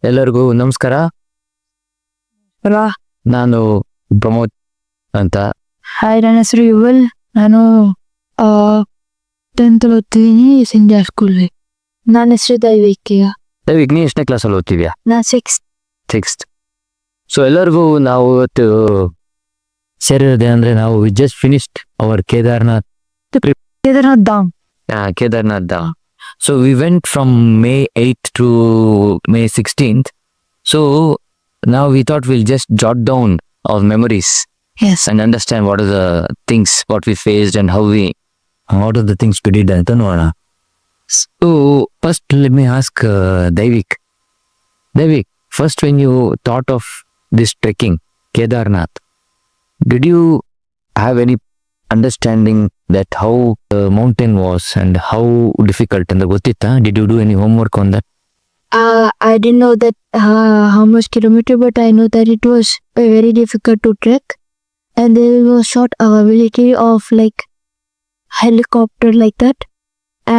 ಎಲ್ಲರಿಗೂ ನಮಸ್ಕಾರ. ನಾನು ಪ್ರಮೋದ್ ಅಂತ. ಹಾಯ್, ನನ್ನ ಹೆಸರು ಯುವಲ್. ನಾನು 10th ಓದ್ತಿದ್ದೀನಿ ಸಿಂಧ್ಯಾ ಸ್ಕೂಲ್. ನನ್ನ ಹೆಸರು ದೈವಿಕ್. ದೈವಿಕ್, ನೀ ಎಷ್ಟನೇ ಕ್ಲಾಸಲ್ಲಿ ಓದ್ತಿದ್ಯಾ? ನಾನು ಸಿಕ್ಸ್ತ್. ಸೊ ಎಲ್ಲರಿಗೂ ನಾವು ಇವತ್ತು ಸೇರಿರೋದೆ ಅಂದ್ರೆ ನಾವು just finished our Kedarnath Dham. So we went from May 8th to May 16th. So now we thought we'll just jot down our memories. Yes. And understand what are the things what we faced and what are the things we did ಅಂತ ನೋಡೋಣ. So first let me ask Daivik, first when you thought of this trekking Kedarnath, did you have any understanding that how the mountain was and how difficult and gottita? Did you do any homework on that? I didn't know that how much kilometer, but I know that it was very difficult to trek, and there was short availability of like helicopter like that,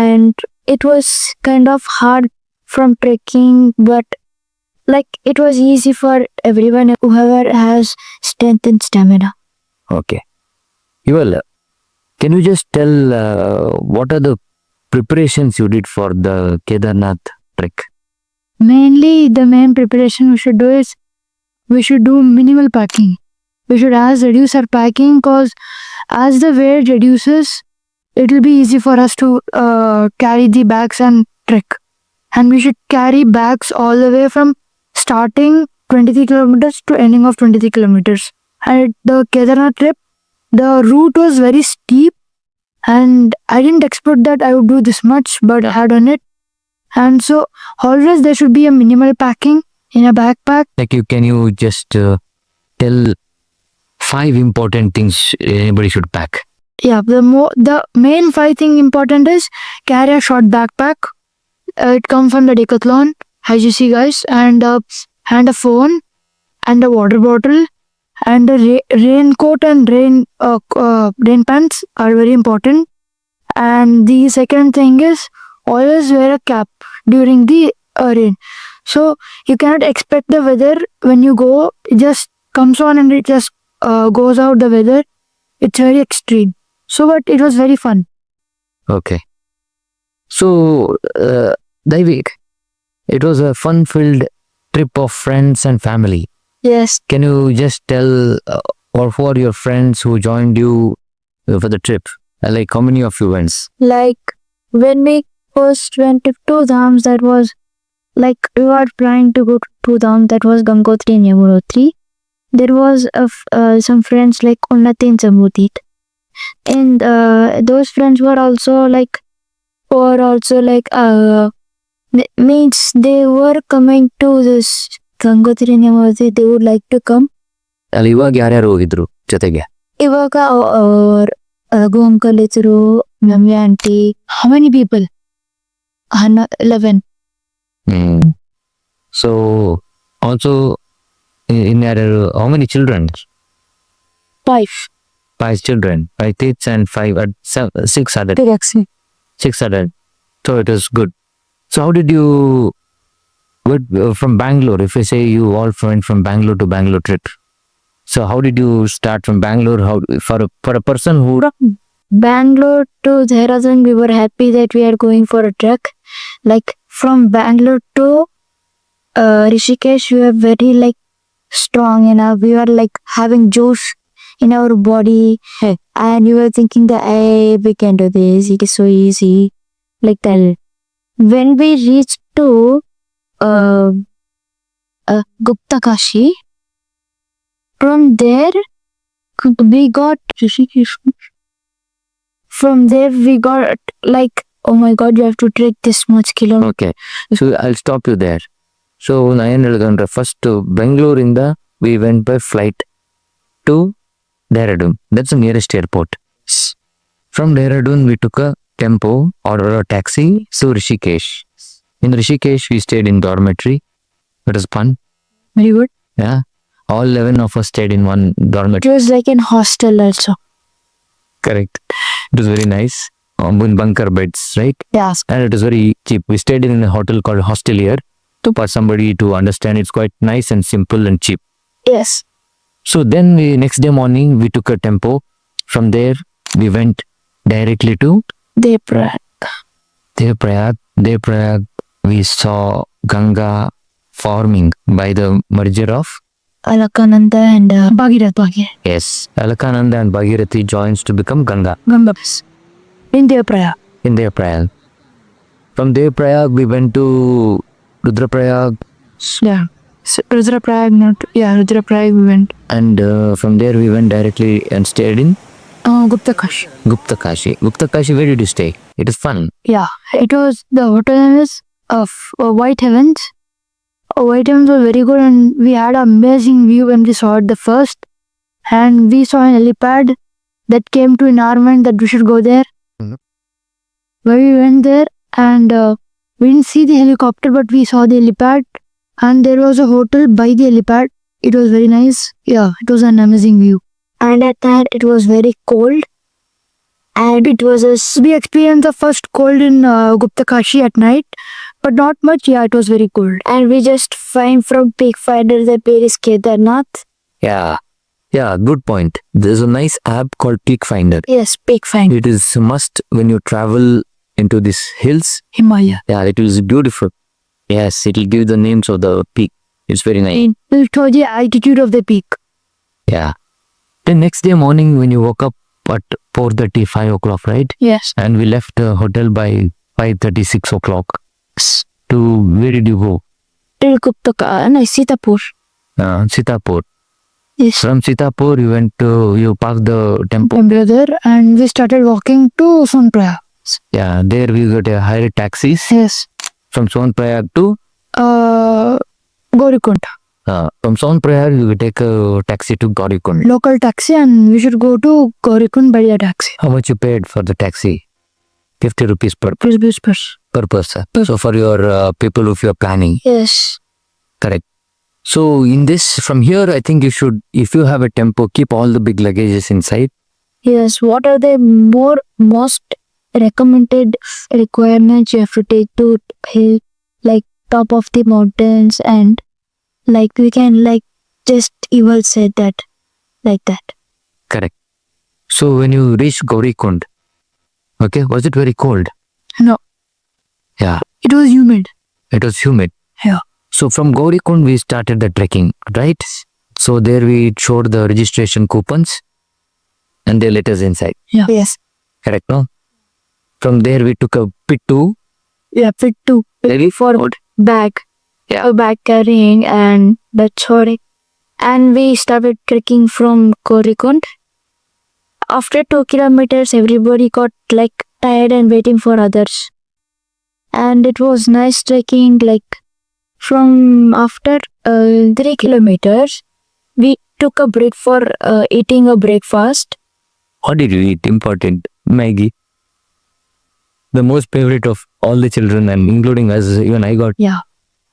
and it was kind of hard from trekking, but like it was easy for everyone whoever has strength and stamina. Okay. Yuval, can you just tell what are the preparations you did for the Kedarnath trek? Mainly, the main preparation we should do is we should do minimal packing. We should reduce our packing, because as the weight reduces, it will be easy for us to carry the bags and trek. And we should carry bags all the way from starting 23 kilometers to ending of 23 kilometers. And the Kedarnath trip, the route was very steep, and I didn't expect that I would do this much, but I had done it. And so always there should be a minimal packing in a backpack. Like can you just tell 5 important things anybody should pack? Yeah, the main 5 thing important is carry a short backpack. It comes from the Decathlon, as you see guys, and a phone and a water bottle, and a raincoat and rain pants are very important. And the second thing is always wear a cap during the rain. So you cannot expect the weather when you go. It just comes on and it just goes out the weather. It's very extreme. So but it was very fun. Okay. So Daivik, it was a fun-filled trip of friends and family. Yes. Can you just tell or who are your friends who joined you for the trip? Like how many of you went? Like when we first went to 2 dhams, that was like we were trying to go to 2 dhams, that was Gangotri and Yamunotri. There was some friends like Unnati and Samudit, and those friends were also like means they were coming to this Gangotri and Yamunotri. They would like to come. ಅಲ್ಲಿ ಇವಾಗ ಯಾರ್ಯಾರು ಹೋಗಿದ್ರು ಜೊತೆಗೆ? ಇವಾಗ Raghu uncle ಇದ್ರು, mummy aunty. How many people? 11. So also in how many children? 5. 5 children, 5 kids and 6 adults. Correct. 6 adults. So it was good. So how did you from Bangalore? If I say you all went from Bangalore to Bangalore trip, so how did you start from Bangalore? How for a person who From Bangalore to Dehradun, we were happy that we are going for a trek. Like from Bangalore to Rishikesh, we were very like strong enough. We were like having juice in our body, and we were thinking that hey, we can do this. It is so easy, like that. When we reached to Gupta Kashi, from there we got Rishikesh. From there we got like, oh my god, you have to trek this much kilometers. Okay, so I'll stop you there. So ನಾನು first Bangalore ಇಂದ we went by flight to Dehradun. That's the nearest airport. From Dehradun we took a tempo or a taxi to Rishikesh. In Rishikesh we stayed in dormitory. It was fun. Very good. Yeah, all 11 of us stayed in one dormitory. It was like in hostel also. Correct. It was very nice. Bunker beds, right? Yes. And it was very cheap. We stayed in a hotel called Hostelier. for somebody to understand, it's quite nice and simple and cheap. Yes. So then next day morning we took a tempo. From there we went directly to Devrayag. Devrayag. We saw Ganga forming by the merger of Alakananda and Bhagirath. yes, Alakananda and Bhagirathi joins to become Ganga Ganga. In Devrayag. in Devrayag. From Devrayag we went to Rudraprayag, Yeah. So, Rudraprayag we went. and from there we went directly and stayed in Gupta Kashi. Gupta Kashi. Gupta Kashi, where did you stay? It is fun. Yeah. It was, the hotel name is of White Heavens. White Heavens was very good and we had an amazing view when we saw it the first. And we saw an helipad that came to in our mind that we should go there. Mhm. Where we went there and we didn't see the helicopter but we saw the helipad and there was a hotel by the helipad. It was very nice. Yeah, it was an amazing view. And at night it was very cold. And it was we experienced the first cold in Gupta Kashi at night, but not much. Yeah, it was very cold. And we just find from Peak Finder the place is Kedarnath. Yeah, good point. There's a nice app called Peak Finder. Yes, Peak Finder. It is a must when you travel into these hills. Himalaya. Yeah, it is beautiful. Yes, it will give the names of the peak. It's very nice. It will show the altitude of the peak. Yeah. Then next day morning when you woke up at 4:30, 5 o'clock, right? Yes. And we left the hotel by 5:30, 6 o'clock. To where did you go? Till Gupta Sitapur. Sitapur. Yes. From Sitapur, you parked the tempo. Brother, and we started walking to Sonprayag. Yeah, there we got a hired taxis Yes. from Sonprayag to Gaurikund. from Sonprayag you take a taxi to Gaurikund. Local taxi, and we should go to Gaurikund by the taxi. How much you paid for the taxi? 50 rupees per Plus. person. So for your people if you are planning, Yes. correct. So in this, from here, I think you should, if you have a tempo, keep all the big luggages inside. Yes. What are the most recommended requirements you have to take to hill, like top of the mountains, and like we can like just even said that like that. Correct. So when you reach Gaurikund, okay, was it very cold? No. Yeah, It was humid. it was humid. Yeah. So from Gaurikund we started the trekking, right? So there we showed the registration coupons and they let us inside. Yeah. Yes. Correct, no? From there we took a pit to Yeah. Fit to Delhi for Road. bag. Yeah. A bag carrying and that's sorry. And we started trekking from Gaurikund. After 2 kilometers, everybody got like tired and waiting for others. And it was nice trekking. Like from after 3 kilometers, we took a break for eating a breakfast. What did you eat? Important. Maggie. The most favorite of all the children and including us, even I got. Yeah.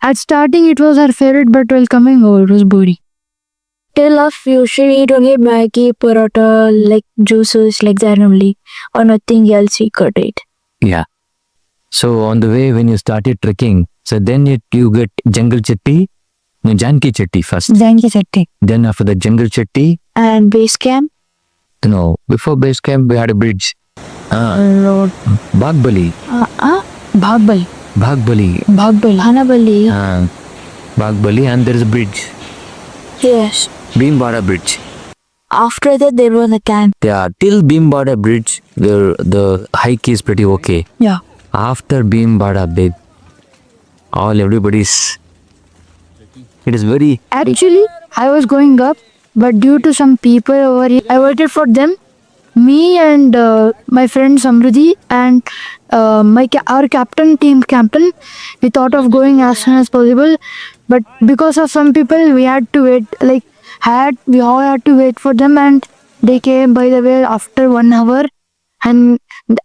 At starting, it was our favorite, but while coming over, it was boring. Till of usually eat only Maggie, paratha, like juices, like that only, or nothing else we could eat. Yeah. So on the way when you started trekking, so then you get jungle chatti, no, Janki chatti first. Janki Chatti. Then after the jungle chatti, And base camp. no, before base camp we had a bridge. Road. Bagbali. Bhagbali. Bagbali. Hanabali. Bagbali, and there is a bridge. Yes. Bhimbara Bridge. After that, there was a camp. Yeah, till Bhimbara Bridge, the hike is pretty okay. Yeah. After Bhimbara, babe, everybody's. It is very. Actually, I was going up, but due to some people over here, I waited for them. Me and my friend Samruddhi and our team captain, we thought of going as soon as possible, but because of some people, we had to wait. We all had to wait for them, and they came by the way after 1 hour. And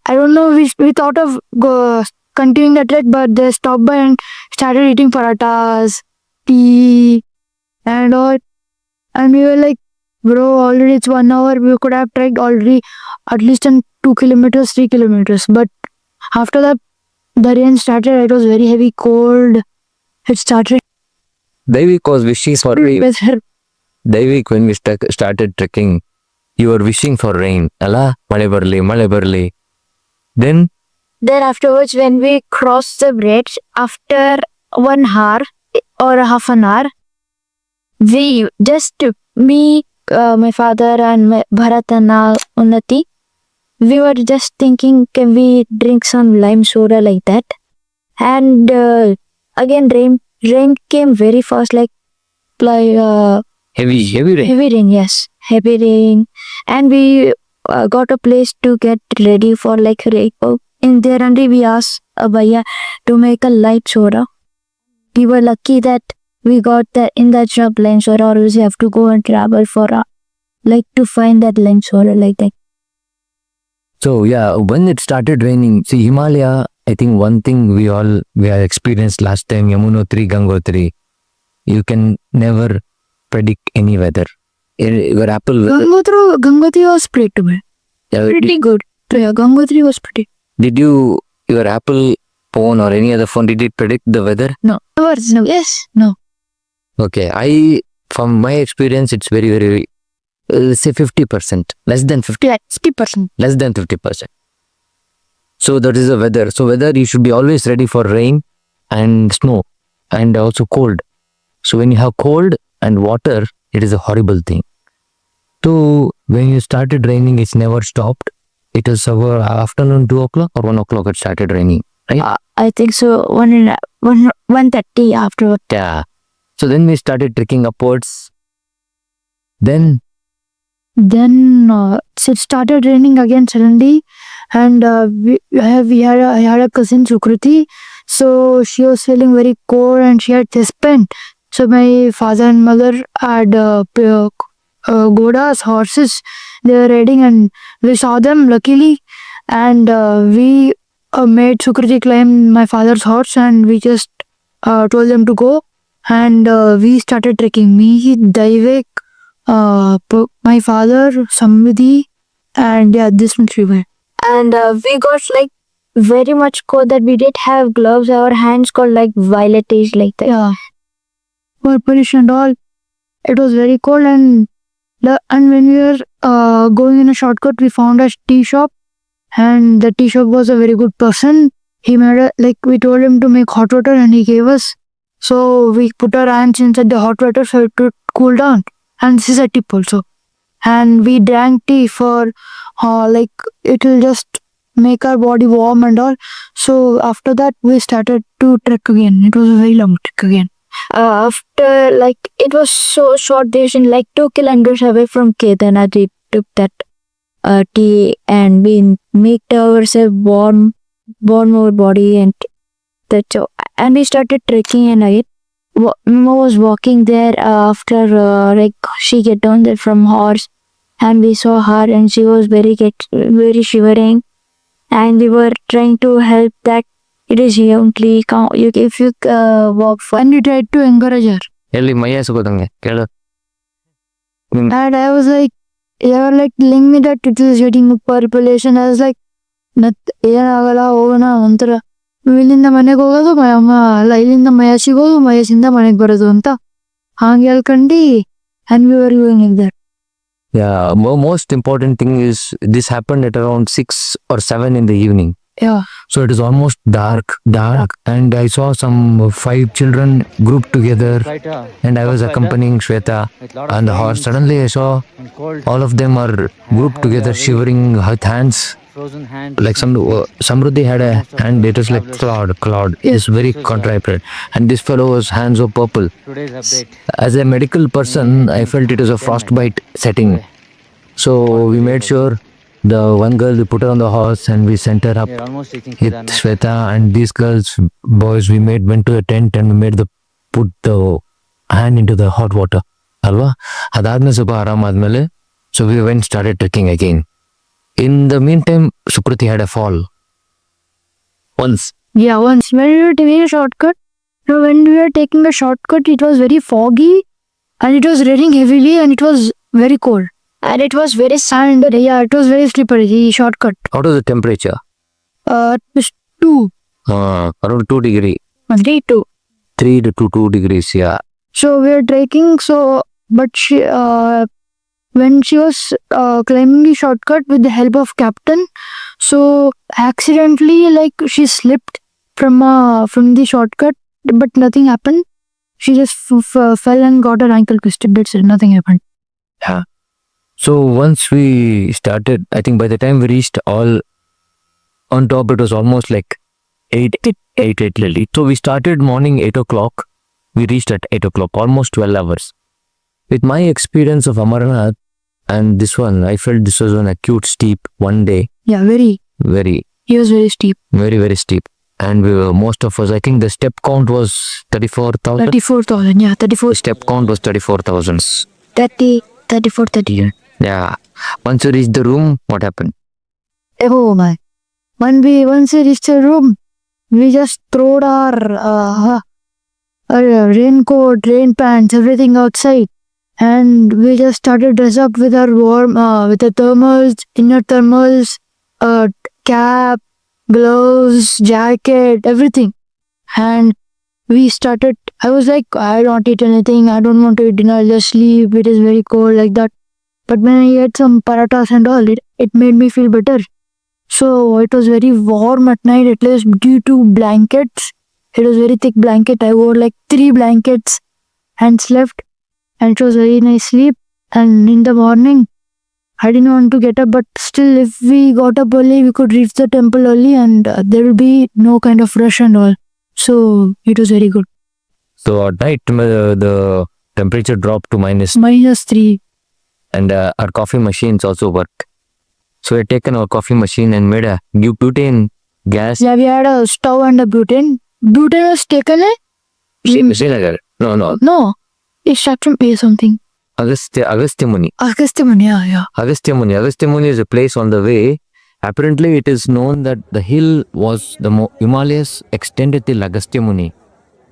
I don't know, we thought of continuing the trek, but they stopped by and started eating parathas, tea, and all. And we were like, bro, already it's 1 hour. We could have trekked already at least 2 kilometers, 3 kilometers. But after that, the rain started. It was very heavy, cold. it started Daivik was wishing for rain. weather. Daivik, when we started trekking, you were wishing for rain. Allah, male barli. Then, Afterwards, when we crossed the bridge, after 1 hour or half an hour, we just, me, my father and my Bharat and Unnati, we were just thinking, can we drink some lime soda like that? And again, rain came very fast, like heavy rain. heavy rain, yes, heavy rain. And we got a place to get ready for like in there, and we asked Abhaiya to make a light soda. We were lucky that we got that in that shop lime soda, or else we have to go and travel for like to find that lime soda like that. So yeah, when it started raining, see Himalaya, I think one thing we have experienced last time, Yamunotri, Gangotri, you can never predict any weather. Your apple, Gangotri was pretty good. Yeah, Gangotri was pretty. did you, your Apple phone or any other phone, did it predict the weather? No. Yes. No. Okay, from my experience, it's very, very, say 50%, less than 50%. Yeah, 50%. Less than 50%. So that is the weather. So weather, you should be always ready for rain and snow and also cold. So when you have cold and water, it is a horrible thing. So when you started raining, it's never stopped. It was afternoon 2 o'clock or 1 o'clock it started raining, right? I think so. 1:30 afterward. Yeah. So then we started trekking upwards. Then It started raining again suddenly, and I had a cousin Sukriti, so she was feeling very cold and she had chest pain. So my father and mother had Godas, horses. They were riding, and we saw them luckily, and we made Sukriti climb my father's horse, and we just told them to go, and we started trekking. Me, Daivik, my father, Samvidhi, and yeah, this much we were. And we got like very much cold that we did have gloves. Our hands got like violetish like that. Yeah. Purplish and all. It was very cold, and when we were going in a shortcut, we found a tea shop, and the tea shop was a very good person. He made we told him to make hot water, and he gave us. So we put our hands inside the hot water so it would cool down. And this is a tip also. And we drank tea for it will just make our body warm and all. So after that we started to trek again. It was a very long trek again. After it was so short duration, 2 kilometers away from Kedarnath, we took that tea, and we made ourselves warm our body, and and we started trekking. And again Mama was walking there after she get down there from horse, and we saw her, and she was very shivering, and we were trying to help that it is only if you walk for, and we tried to encourage her. And I was like, they were telling me that it is getting purplish, and I was like, ಇಲ್ಲಿಂದ ಮನೆಗೆ ಹೋಗೋದು ಅಲ್ಲ ಇಲ್ಲಿಂದ ಮಯ ಸಿಗೋದು ಮಯಸಿಂದ ಮನೆಗೆ ಬರೋದು ಅಂತ ಹಂಗೆ ಹೇಳ್ಕೊಂಡು, and we were going like that. Yeah, most important thing is this happened at around 6 or 7 in the evening. Yeah. So it is almost dark, and I saw some 5 children grouped together, and I was accompanying Shweta on the horse. Suddenly I saw all of them are grouped together, shivering with hands. Like Samruddhi had a hand, it was like cloud. It's very contracted, and this fellow's hands were purple. As a medical person, I felt it was a frostbite setting. So we made sure the one girl, we put her on the horse and we sent her up with Shweta, and these boys went to a tent and we made put the hand into the hot water. Alva? Adadme ಸ್ವಲ್ಪ ಆರಾಮಾದ್ಮೇಲೆ, so we started trekking again. In the meantime, Sukriti had a fall. Once. Yeah, once. When we were taking a shortcut, it was very foggy, and it was raining heavily, and it was very cold. And it was very sand. Yeah, it was very slippery, the shortcut. What was the temperature? It was 2. Around 2 degrees. 3, 2. 3 to 2 degrees. Yeah. So we are trekking. So, but she, when she was climbing the shortcut with the help of captain, so accidentally, like, she slipped from the shortcut, but nothing happened. She just fell and got her ankle twisted. That's it. Nothing happened. So once we started, I think by the time we reached all on top, it was almost like 8 literally. So we started morning 8 o'clock. We reached at 8 o'clock, almost 12 hours. With my experience of Amarnath and this one, I felt this was an acute steep one day. Yeah, very. He was very steep. Very, very steep. And we were, most of us, I think the step count was 34,000. 34,000. Yeah, 34. The step count was 34,000. 30. Yeah. Once we reached the room, what happened? Oh my. Once we reached the room, we just throwed our raincoat, rain pants, everything outside. And we just started dress up with our with the thermals, inner thermals, cap, gloves, jacket, everything. And we started, I was like, I don't eat anything, I don't want to eat dinner, I'll just sleep, it is very cold, like that. But when I ate some parathas and all, it made me feel better. So it was very warm at night, at least due to blankets. It was very thick blanket. I wore like 3 blankets and slept. And it was very nice sleep. And in the morning, I didn't want to get up, but still if we got up early, we could reach the temple early and there will be no kind of rush and all. So it was very good. So at night, the temperature dropped to -3. and our coffee machines also work. So we had taken our coffee machine and made a butane gas. Yeah, we had a stove and a butane. Butane was taken Srinagar. No. No, it started from A something. Agastya Muni. Yeah. Agastya Muni is a place on the way. Apparently, it is known that the hill was the Himalayas extended till Agastya Muni.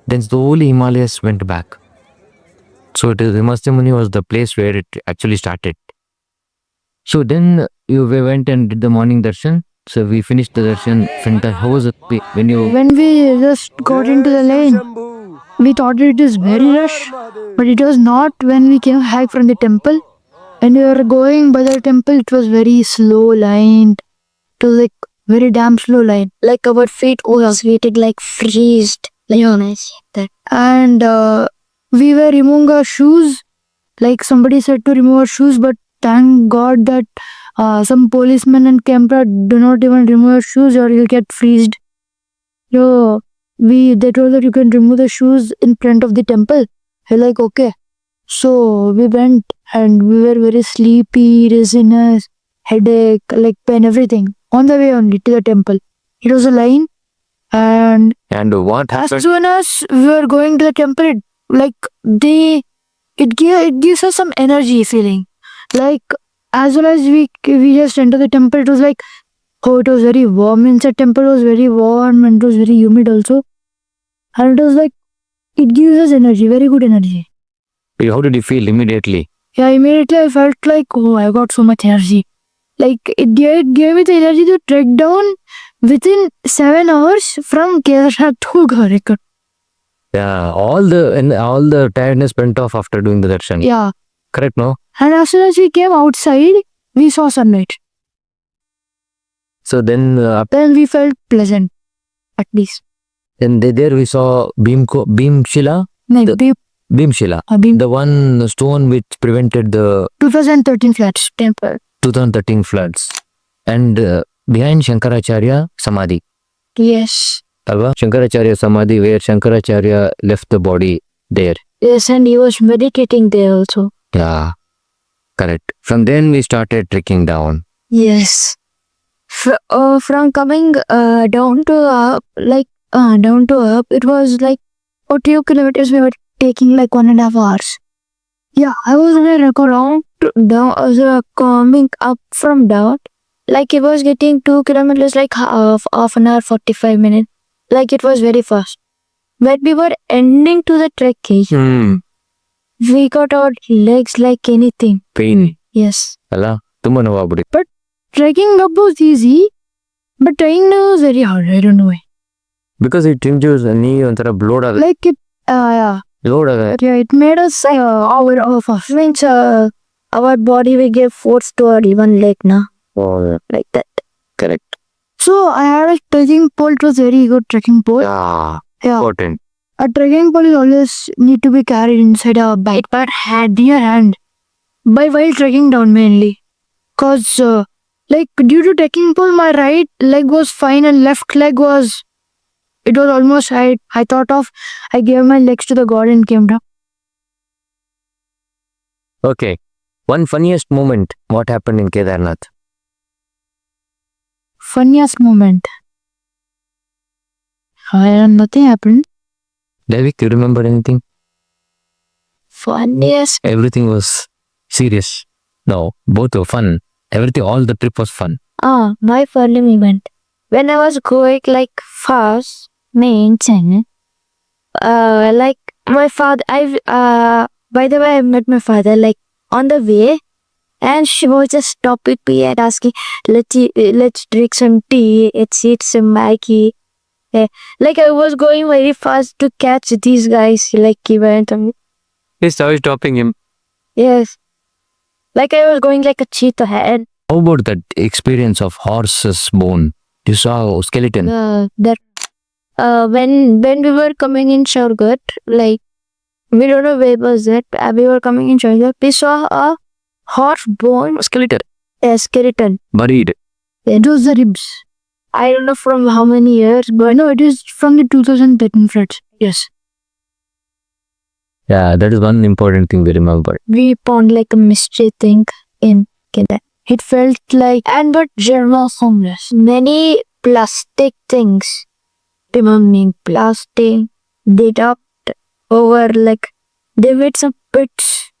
Then slowly Himalayas went back. So it is Agastya Muni was the place where it actually started. So then we went and did the morning darshan. So we finished the darshan. How was it When we just got into the lane, we thought it is very rush, but it was not. When we came back from the temple, when we were going by the temple, it was very slow line. It was like very damn slow line. Like our feet was waited like freezed. Like honest. And we were removing our shoes. Like somebody said to remove our shoes, but thank God that some policemen and camera do not even remove your shoes or you'll get freezed. So they told that you can remove the shoes in front of the temple. We're like, okay. So we went and we were very sleepy, dizziness, headache, like pain, everything. On the way only to the temple. It was a line and what happened? as soon as we were going to the temple, it gives us some energy feeling. Like as soon as we just entered the temple, it was like, oh, it was very warm. Inside temple was very warm and it was very humid also. And it was like, it gives us energy, very good energy. How did you feel immediately? Yeah, immediately I felt like, oh, I got so much energy. Like it gave me the energy to trek down within 7 hours from Kedarnath to Gaurikud. Yeah, all the tiredness went off after doing the darshan. Yeah. Correct, no? And as soon as we came outside, we saw sunlight. So then we felt pleasant, at least. Then there we saw Bhimshila. No, Bhimshila. The one stone which prevented the 2013 floods temple. 2013 floods. And behind Shankaracharya Samadhi. Yes. Alva? Shankaracharya Samadhi, where Shankaracharya left the body there. Yes, and he was meditating there also. Yeah, correct. From then we started trekking down. Yes. From coming down to up, it was like 2 kilometers. We were taking like 1.5 hours. Yeah, I was around down, coming up from down. Like it was getting 2 kilometers, like half an hour, 45 minutes. Like it was very fast. When we were ending to the trekking, we got our legs like anything. Pain. Yes. Alla, tumma novabudi. But trekking up was easy, but trekking down was very hard. I don't know why. Because it injures the knee and blood. Like Yeah. Load away. Yeah, it made us our fast. Means our body will give force to our even leg now. Oh, Like that. correct. So I had a trekking pole. It was very good trekking pole. Yeah, Yeah. important. A trekking pole is always need to be carried inside our bag, but had near hand by while trekking down mainly. Cause like due to trekking pole, my right leg was fine and left leg was almost I thought of I gave my legs to the god and came down. Okay. One funniest moment. What happened in Kedarnath? Funniest moment. Nothing happened. Devik, you remember anything? Funniest. Everything was serious. No, both were fun. Everything, all the trip was fun. My funny moment. When I was going like fast, means like my father. By the way, I met my father like on the way, and she was just stopping me and asking, let's drink some tea, let's eat some Maggie. Like I was going very fast to catch these guys. Like he went on. Yes, I was stopping him. Yes. Like I was going like a cheetah head. How about that experience of horse's bone? You saw a skeleton. When we were coming in Shargat, like we don't know where was it. We were coming in Shargat. We saw a horse bone Skeleton. skeleton. Buried. It was the ribs. I don't know from how many years, but No, it is from the 2013 floods. Yes. Yeah, that is one important thing we remember. we found like a mystery thing in Kedah. It felt like And but there were homeless. Many plastic things. Remembering plastic. They dumped over like they made some pits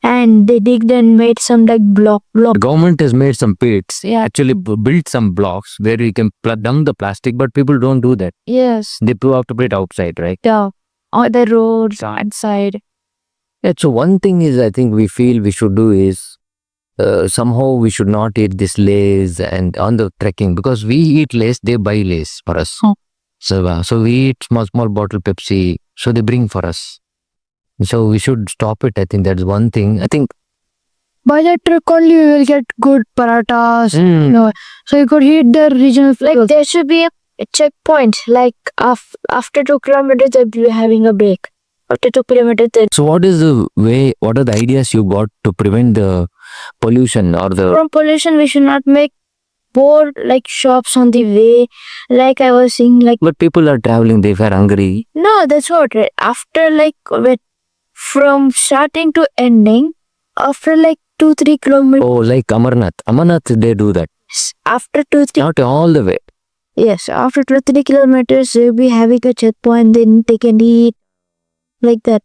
and they digged and made some like block. The government has made some pits. Yeah. Actually built some blocks where you can dump the plastic, but people don't do that. Yes. They have to put it outside, right? Yeah. On the roads outside. Yeah, so one thing is I think we feel we should do is somehow we should not eat this Lays and on the trekking because we eat Lays, they buy Lays for us. Oh. So we eat small bottle Pepsi, so they bring for us. So we should stop it. I think that's one thing. I think by that trek only you will get good paratas. mm, No, so you could hit the regional Like flavors. there should be a checkpoint. Like after 2 kilometers, they'll be having a break. After 2 kilometers, then so what is the way, what are the ideas you got to prevent the pollution or the from pollution, we should not make more like shops on the way. Like I was saying, like but people are traveling, they are hungry. no, that's what. Right? After like from starting to ending, after like 2-3 kilometers, Oh, like Amarnath, they do that. after 2-3 Not all the way. yes, after 2-3 kilometers, they'll be having a checkpoint. Then they can eat like that.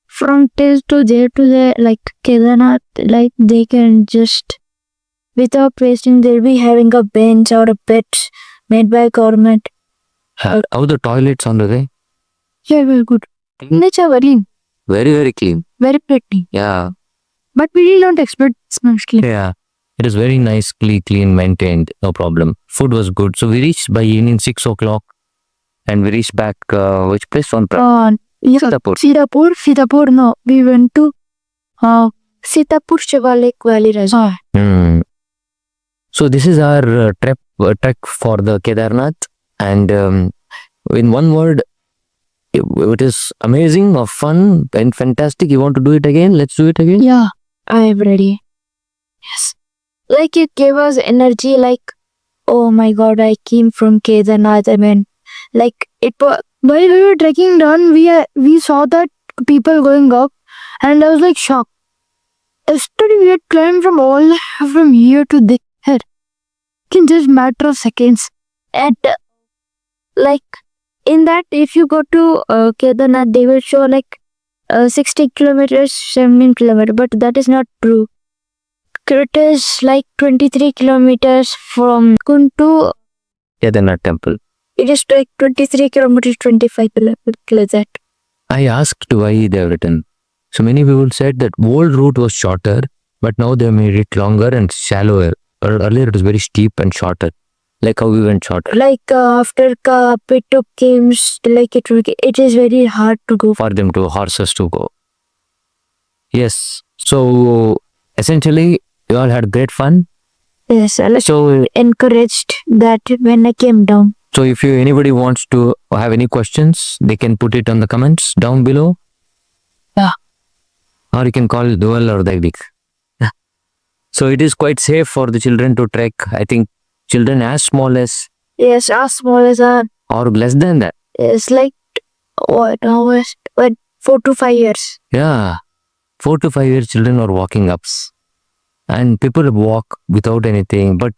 From till to there, like Kedarnath, like they can just without wasting, they'll be having a bench or a bed made by government. How the toilets on the way? Yeah, very good. Mm. Nature very clean, Very clean. very pretty. Yeah. But we really don't expect this much clean. Yeah. It is very nicely clean, maintained, no problem. Food was good. So we reached by evening 6 o'clock and we reached back which place on Yes, Sitapur. Sitapur, no. We went to Sitapur Shivalik Valley Resort. Hmm. So this is our trek for the Kedarnath, and in one word, it is amazing or fun and fantastic. You want to do it again? Let's do it again. yeah. I'm ready. Yes. Like it gave us energy, like, oh my god, I came from Kedarnath. I mean, like it was. While we were trekking down, we saw that people going up, and I was like shocked. Yesterday we had climbed from here to there in just matter of seconds. And like in that, if you go to Kedarnath, they will show like 60 kilometers, 17 kilometers, but that is not true. It is like 23 kilometers from Kuntu. Kedarnath temple. It is like 23 kilometers, 25 kilometers. I asked why they have written. So many people said that old route was shorter, but now they made it longer and shallower. Earlier it was very steep and shorter. Like how we went short. Like after Pituk games, like it is very hard to go. For them to horses to go. Yes. So essentially, you all had great fun. Yes, I was So encouraged that when I came down. So if anybody wants to have any questions, they can put it on the comments down below. Yeah. Or you can call Dual or Daivik. Yeah. So it is quite safe for the children to trek. I think children as small as Yes, as small as or less than that. it's like what 4 to 5 years. Yeah. 4 to 5 year children are walking ups. And people walk without anything. But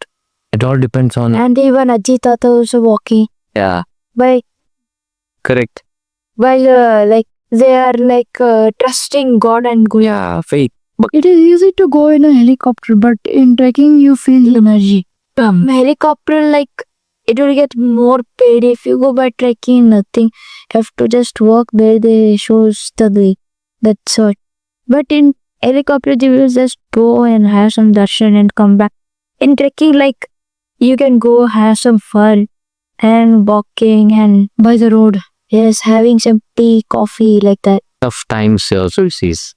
it all depends on. And even Ajit Tata also walking Yeah. by Correct. like they are like trusting God and going. Yeah. Faith. It is easy to go in a helicopter, but in trekking you feel energy. Helicopter, like it will get more paid if you go by trekking. Nothing, you have to just walk where they shows the way. That's all. But in helicopter, you will just go and have some darshan and come back. In trekking, like you can go have some fun and walking and By the road. yes, having some tea, coffee, like that. Tough times also sees.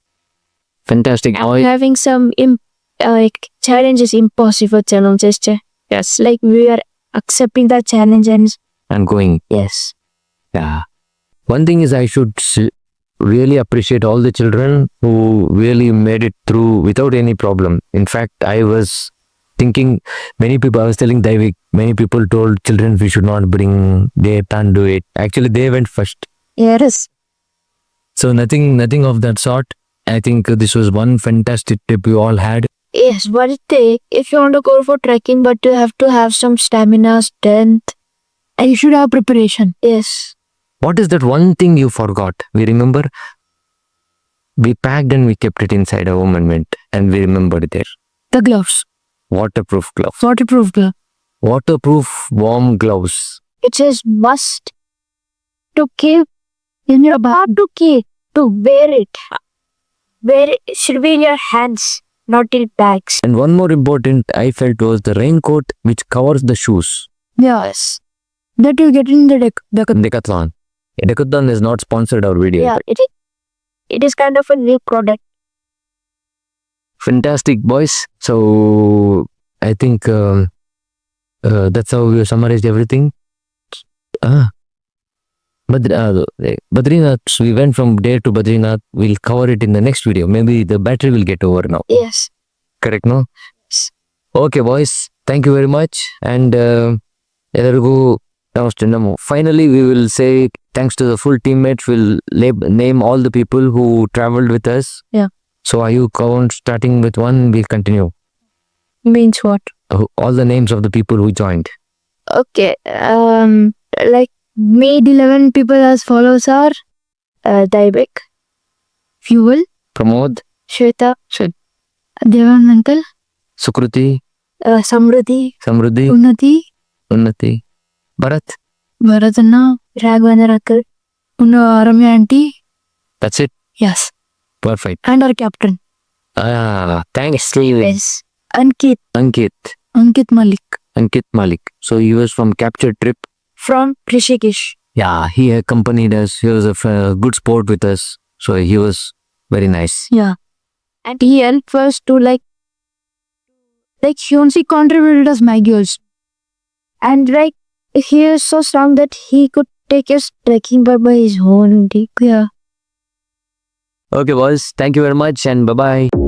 Fantastic. Having some like challenges, impossible challenges. Yes, like we are accepting the challenge And going. yes. Yeah. One thing is I should really appreciate all the children who really made it through without any problem. In fact, I was thinking I was telling Daivik, many people told children we should not bring, they can't do it. Actually, they went first. Yes. So nothing of that sort. I think this was one fantastic tip you all had. Yes, but if you want to go for trekking, but you have to have some stamina, strength. And you should have preparation. Yes. What is that one thing you forgot? We remember we packed and we kept it inside our movement and we remembered there. The gloves. Waterproof gloves. Waterproof glove. Waterproof warm gloves. It is must to keep in your bag, to wear it. Wear it should be in your hands, not in bags. And one more important I felt was the raincoat which covers the shoes. Yes. That you get in the Decathlon. Decathlon is not sponsored our video. Yeah, it is kind of a new product. Fantastic, boys. So I think that's how we summarized everything. Badrinath, we went from there to Badrinath. We'll cover it in the next video. Maybe the battery will get over now. Yes. Correct, no? Okay, boys. Thank you very much. And finally, we will say thanks to the full teammates. We'll name all the people who traveled with us. Yeah. So are you starting with one? We'll continue. Means what? All the names of the people who joined. Okay. Like made 11 people as follows are Daibek, Fuel, Pramod, Shweta, Devan Uncle, Sukruti, Samruddhi, Samruddhi, Unnati, Bharat. Bharatana, Raghavendra Uncle. Ramya Auntie. That's it. Yes. Perfect. And our captain, Thanks, Steven. Yes. Ankit Ankit Malik. So he was from Capture Trip. from Rishikesh. Yeah, he accompanied us. He was a good sport with us. So he was very nice. Yeah. And he helped us to like He only contributed as Maggie also. and like he is so strong that he could take us trekking by his own. Yeah. Okay, boys. Thank you very much and bye-bye.